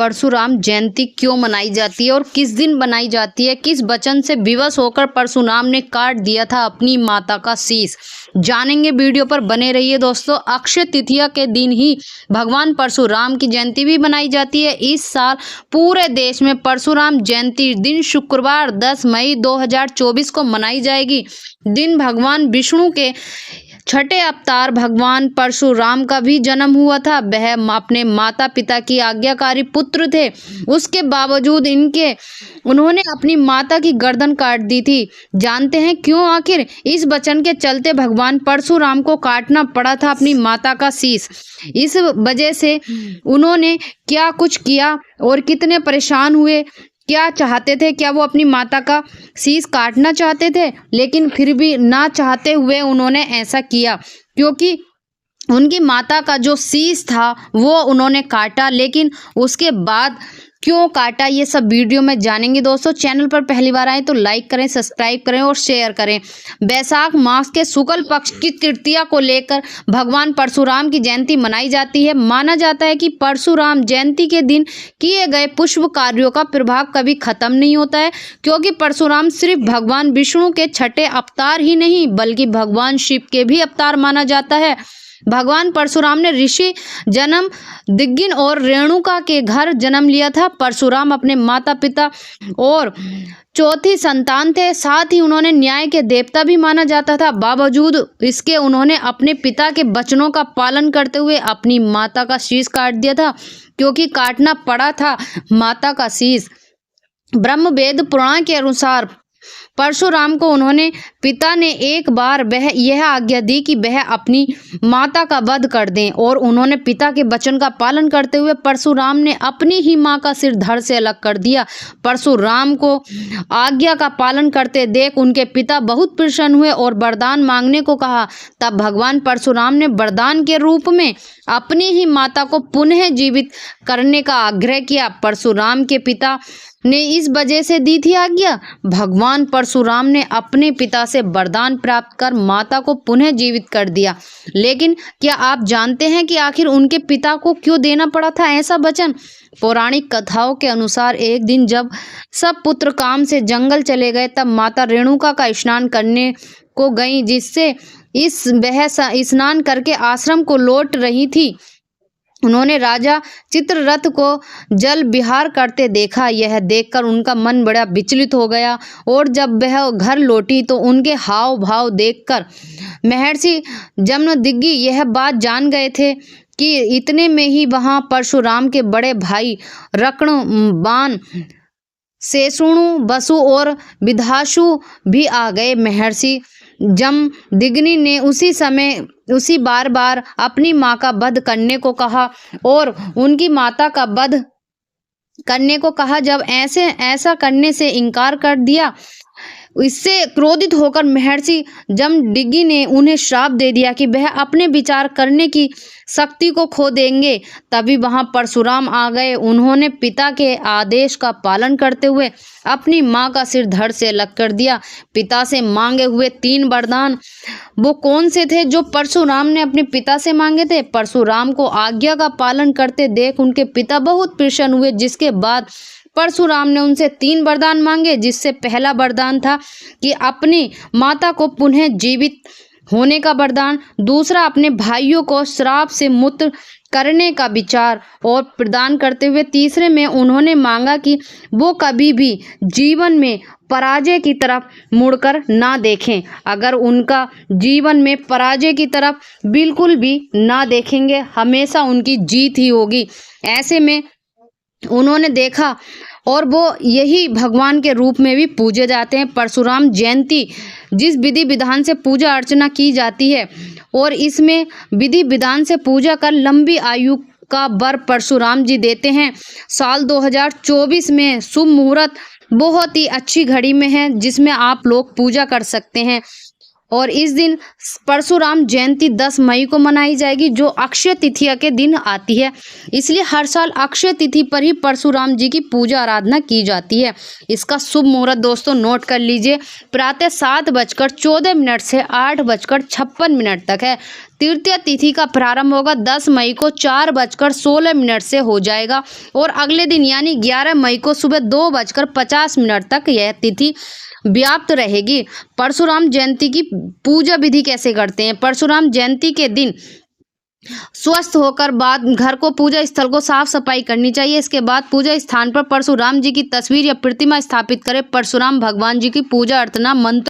परशुराम जयंती क्यों मनाई जाती है और किस दिन मनाई जाती है, किस वचन से विवश होकर परशुराम ने काट दिया था अपनी माता का शीश, जानेंगे। वीडियो पर बने रहिए दोस्तों। अक्षय तृतीया के दिन ही भगवान परशुराम की जयंती भी मनाई जाती है। इस साल पूरे देश में परशुराम जयंती दिन शुक्रवार 10 मई 2024 को मनाई जाएगी। दिन भगवान विष्णु के छठे अवतार भगवान परशुराम का भी जन्म हुआ था। वह अपने माता पिता की आज्ञाकारी पुत्र थे। उसके बावजूद उन्होंने अपनी माता की गर्दन काट दी थी। जानते हैं क्यों? आखिर इस वचन के चलते भगवान परशुराम को काटना पड़ा था अपनी माता का शीश। इस वजह से उन्होंने क्या कुछ किया और कितने परेशान हुए, क्या चाहते थे, क्या वो अपनी माता का शीश काटना चाहते थे, लेकिन फिर भी ना चाहते हुए उन्होंने ऐसा किया, क्योंकि उनकी माता का जो शीश था वो उन्होंने काटा। लेकिन उसके बाद क्यों काटा, ये सब वीडियो में जानेंगे दोस्तों। चैनल पर पहली बार आए तो लाइक करें, सब्सक्राइब करें और शेयर करें। वैशाख मास के शुक्ल पक्ष की तृतीया को लेकर भगवान परशुराम की जयंती मनाई जाती है। माना जाता है कि परशुराम जयंती के दिन किए गए पुष्प कार्यों का प्रभाव कभी खत्म नहीं होता है, क्योंकि परशुराम सिर्फ भगवान विष्णु के छठे अवतार ही नहीं बल्कि भगवान शिव के भी अवतार माना जाता है। भगवान परशुराम ने ऋषि जन्म दिग्गिन और रेणुका के घर जन्म लिया था। परशुराम अपने माता पिता और चौथी संतान थे। साथ ही उन्होंने न्याय के देवता भी माना जाता था। बावजूद इसके उन्होंने अपने पिता के वचनों का पालन करते हुए अपनी माता का शीश काट दिया था, क्योंकि काटना पड़ा था माता का शीश। ब्रह्मवेद पुराण के अनुसार परशुराम को उन्होंने पिता ने एक बार यह आज्ञा दी कि वह अपनी माता का वध कर दें, और उन्होंने पिता के वचन का पालन करते हुए परशुराम ने अपनी ही मां का सिर धड़ से अलग कर दिया। परशुराम को आज्ञा का पालन करते देख उनके पिता बहुत प्रसन्न हुए और वरदान मांगने को कहा। तब भगवान परशुराम ने वरदान के रूप में अपनी ही माता को पुनः जीवित करने का आग्रह किया। परशुराम के पिता ने इस वजह से दी थी आज्ञा। भगवान परशुराम ने अपने पिता से वरदान प्राप्त कर माता को पुनः जीवित कर दिया। लेकिन क्या आप जानते हैं कि आखिर उनके पिता को क्यों देना पड़ा था ऐसा वचन? पौराणिक कथाओं के अनुसार एक दिन जब सब पुत्र काम से जंगल चले गए, तब माता रेणुका का स्नान करने को गई, जिससे वह स्नान करके आश्रम को लौट रही थी। उन्होंने राजा चित्ररथ को जल विहार करते देखा। यह देखकर उनका मन बड़ा विचलित हो गया, और जब वह घर लौटी तो उनके हाव भाव देखकर महर्षि जमदग्नि यह बात जान गए थे कि इतने में ही वहां परशुराम के बड़े भाई रक्णबाण, शेषुणु, वसु और विधाशु भी आ गए। महर्षि जमदग्नि ने उसी बार अपनी मां का वध करने को कहा और उनकी माता का वध करने को कहा। जब ऐसा करने से इनकार कर दिया, इससे क्रोधित होकर महर्षि जमदग्नि ने उन्हें श्राप दे दिया कि वह अपने विचार करने की शक्ति को खो देंगे। तभी वहां परशुराम आ गए। उन्होंने पिता के आदेश का पालन करते हुए अपनी मां का सिर धड़ से अलग कर दिया। पिता से मांगे हुए 3 वरदान वो कौन से थे जो परशुराम ने अपने पिता से मांगे थे? परशुराम को आज्ञा का पालन करते देख उनके पिता बहुत प्रसन्न हुए, जिसके बाद परशुराम ने उनसे 3 वरदान मांगे, जिससे पहला वरदान था कि अपनी माता को पुनः जीवित होने का वरदान, दूसरा अपने भाइयों को श्राप से मुक्त करने का विचार और प्रदान करते हुए तीसरे में उन्होंने मांगा कि वो कभी भी जीवन में पराजय की तरफ मुड़कर ना देखें। अगर उनका जीवन में पराजय की तरफ बिल्कुल भी ना देखेंगे, हमेशा उनकी जीत ही होगी। ऐसे में उन्होंने देखा, और वो यही भगवान के रूप में भी पूजे जाते हैं। परशुराम जयंती जिस विधि विधान से पूजा अर्चना की जाती है, और इसमें विधि विधान से पूजा कर लंबी आयु का वर परशुराम जी देते हैं। साल 2024 में शुभ मुहूर्त बहुत ही अच्छी घड़ी में है, जिसमें आप लोग पूजा कर सकते हैं। और इस दिन परशुराम जयंती 10 मई को मनाई जाएगी, जो अक्षय तृतीया के दिन आती है। इसलिए हर साल अक्षय तिथि पर ही परशुराम जी की पूजा आराधना की जाती है। इसका शुभ मुहूर्त दोस्तों नोट कर लीजिए, प्रातः 7:14 से 8:56 तक है। तृतीया तिथि का प्रारंभ होगा 10 मई को 4:16 से हो जाएगा और अगले दिन यानी 11 मई को सुबह 2:50 तक यह तिथि व्याप्त रहेगी। परशुराम जयंती की पूजा विधि कैसे करते हैं? परशुराम जयंती के दिन स्वस्थ होकर बाद घर को पूजा स्थल को साफ सफाई करनी चाहिए। इसके बाद पूजा स्थान पर परशुराम जी की तस्वीर या प्रतिमा स्थापित करें। परशुराम भगवान जी की पूजा अर्चना मंत्र